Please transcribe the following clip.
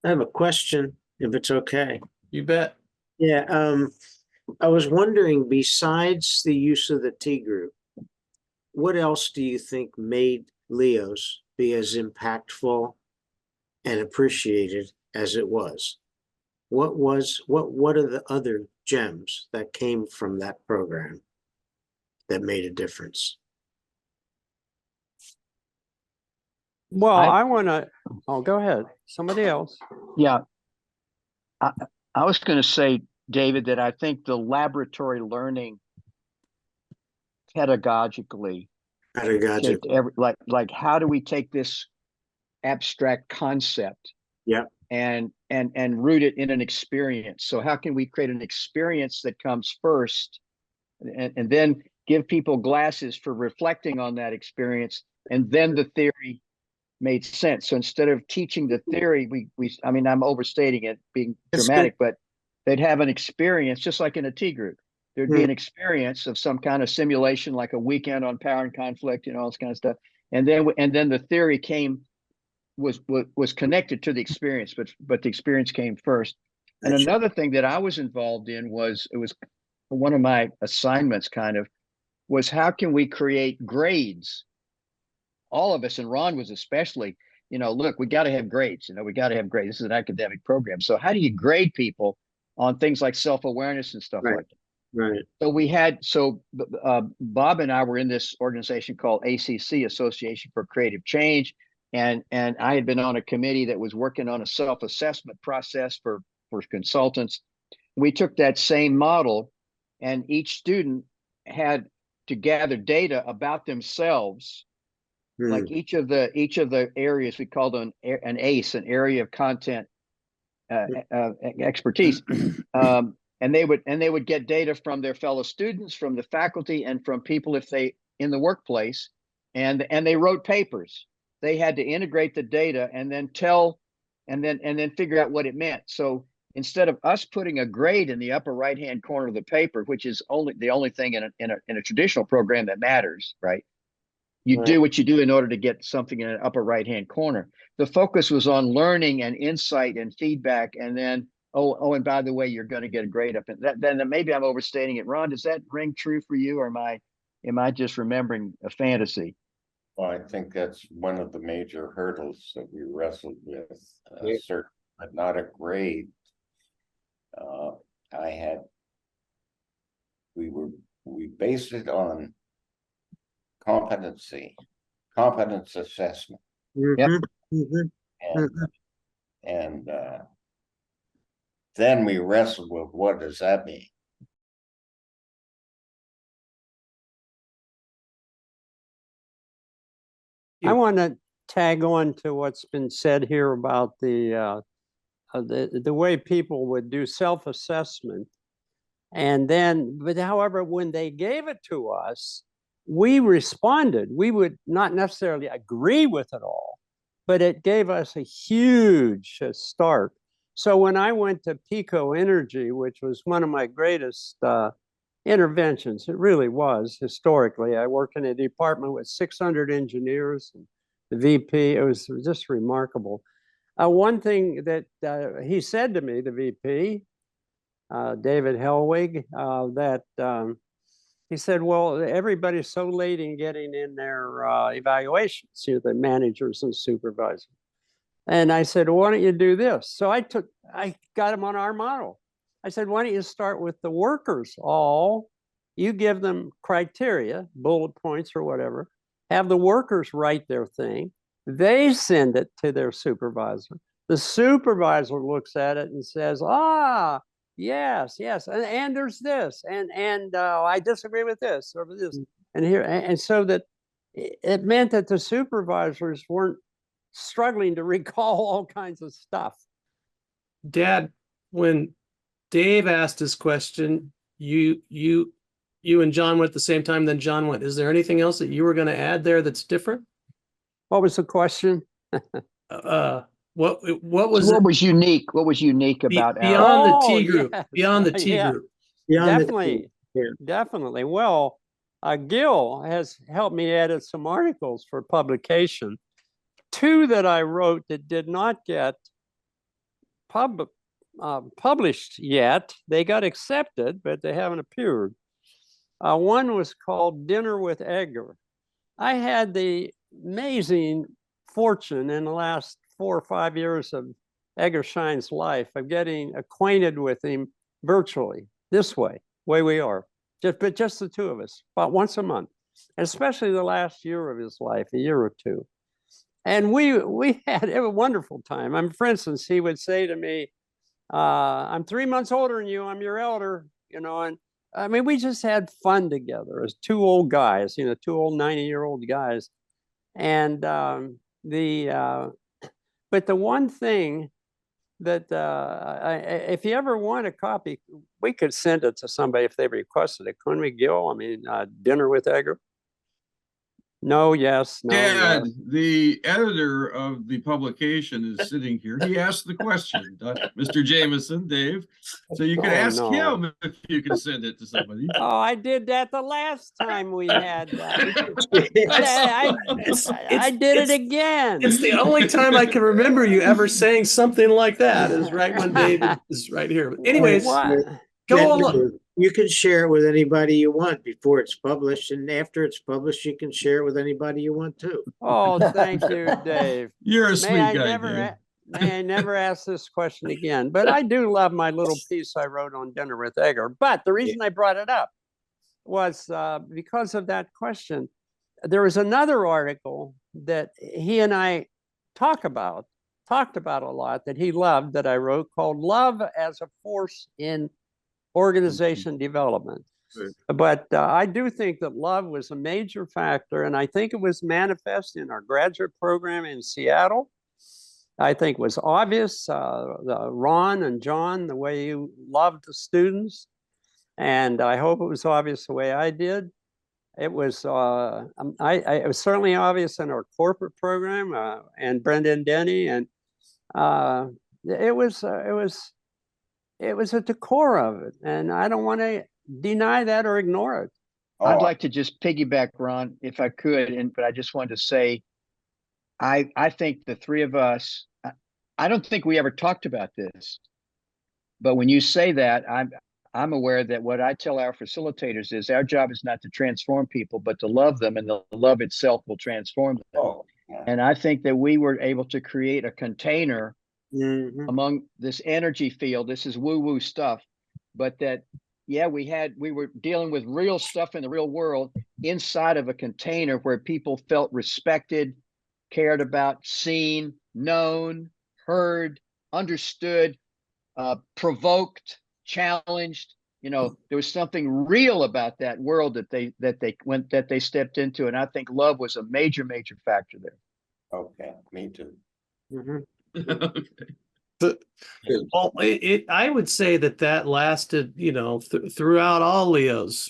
I have a question, if it's okay. You bet. Yeah, I was wondering, besides the use of the T group, what else do you think made LIOS be as impactful and appreciated as it was? What are the other gems that came from that program that made a difference? Well, I want to, oh, go ahead. Somebody else. Yeah, I, I was going to say, David, that I think the laboratory learning pedagogically shaped like how do we take this abstract concept Yeah. and root it in an experience? So how can we create an experience that comes first and then give people glasses for reflecting on that experience, and then the theory made sense. So instead of teaching the theory, we I mean, I'm overstating it, being dramatic, but they'd have an experience just like in a T group. There'd be an experience of some kind of simulation, like a weekend on power and conflict, all this kind of stuff. And then the theory was connected to the experience, but the experience came first. And another thing that I was involved in was one of my assignments was how can we create grades? All of us, and Ron was especially, look, we got to have grades. We got to have grades. This is an academic program. So how do you grade people on things like self-awareness and stuff like that? Right. So Bob and I were in this organization called ACC, Association for Creative Change. And I had been on a committee that was working on a self-assessment process for consultants. We took that same model, and each student had to gather data about themselves. Like each of the areas we called an ACE, an area of content expertise, and they would get data from their fellow students, from the faculty, and from people if they in the workplace, and they wrote papers. They had to integrate the data and then figure out what it meant. So instead of us putting a grade in the upper right hand corner of the paper, which is the only thing in a traditional program that matters, right? You do what you do in order to get something in the upper right-hand corner. The focus was on learning and insight and feedback, and then, and by the way, you're going to get a grade up. And then maybe I'm overstating it. Ron, does that ring true for you, or am I just remembering a fantasy? Well, I think that's one of the major hurdles that we wrestled with, certain, but not a grade. We based it on competence assessment. Yep. And then we wrestled with what does that mean? I want to tag on to what's been said here about the way people would do self-assessment. And then, but however, when they gave it to us, we responded. We would not necessarily agree with it all, but it gave us a huge start. So when I went to Pico Energy, which was one of my greatest interventions, it really was historically. I worked in a department with 600 engineers, and the VP, it was just remarkable. One thing that he said to me, the VP, David Helwig, that he said, well, everybody's so late in getting in their evaluations, the managers and supervisors. And I said, well, why don't you do this? So I got him on our model. I said, why don't you start with the workers all? You give them criteria, bullet points or whatever, have the workers write their thing. They send it to their supervisor. The supervisor looks at it and says, yes, and there's this, and I disagree with this or this, and here, and so that it meant that the supervisors weren't struggling to recall all kinds of stuff. Dad, when Dave asked his question, you and John went at the same time, then John went. Is there anything else that you were going to add there that's different? What was the question? What was unique? What was unique about beyond the T group? Yes. Beyond the T group. Definitely. Well, Gil has helped me edit some articles for publication. 2 that I wrote that did not get published yet. They got accepted, but they haven't appeared. One was called Dinner with Edgar. I had the amazing fortune in the last 4 or 5 years of Edgar Schein's life of getting acquainted with him virtually this way we are, just the two of us, about once a month, and especially the last year of his life, a year or two. And we had a wonderful time. For instance, he would say to me, I'm 3 months older than you, I'm your elder, and I mean, we just had fun together as two old guys, two old 90-year-old guys. And but the one thing that if you ever want a copy, we could send it to somebody if they requested it. Couldn't we, Gil? I mean, Dinner with Edgar? No, yes, no. Dad, yes. the editor of the publication is sitting here. He asked the question, Mr. Jameson, Dave. So you can ask him if you can send it to somebody. Oh, I did that the last time we had. I did it again. It's the only time I can remember you ever saying something like that is right when David is right here. But anyways, go along. You can share it with anybody you want before it's published, and after it's published, you can share it with anybody you want too. Oh, thank you, Dave. You're a sweet guy, Dave. May I never ask this question again, but I do love my little piece I wrote on Dinner with Edgar. But the reason I brought it up was because of that question. There was another article that he and I talked about a lot that he loved that I wrote called Love as a Force in Organization Development. But I do think that love was a major factor, and I think it was manifest in our graduate program in Seattle. I think it was obvious, Ron and John, the way you loved the students, and I hope it was obvious the way I did. It was it was certainly obvious in our corporate program and Brendan Denny, and it was at the core of it, and I don't want to deny that or ignore it. I'd like to just piggyback, Ron, if I could, but I just wanted to say, I think the three of us, I don't think we ever talked about this, but when you say that, I'm aware that what I tell our facilitators is our job is not to transform people, but to love them, and the love itself will transform them. And I think that we were able to create a container among this energy field. This is woo-woo stuff, but that, yeah, we were dealing with real stuff in the real world inside of a container where people felt respected, cared about, seen, known, heard, understood, provoked, challenged. There was something real about that world that they stepped into, and I think love was a major factor there. Okay, me too. Well, I would say that lasted, throughout all LIOS.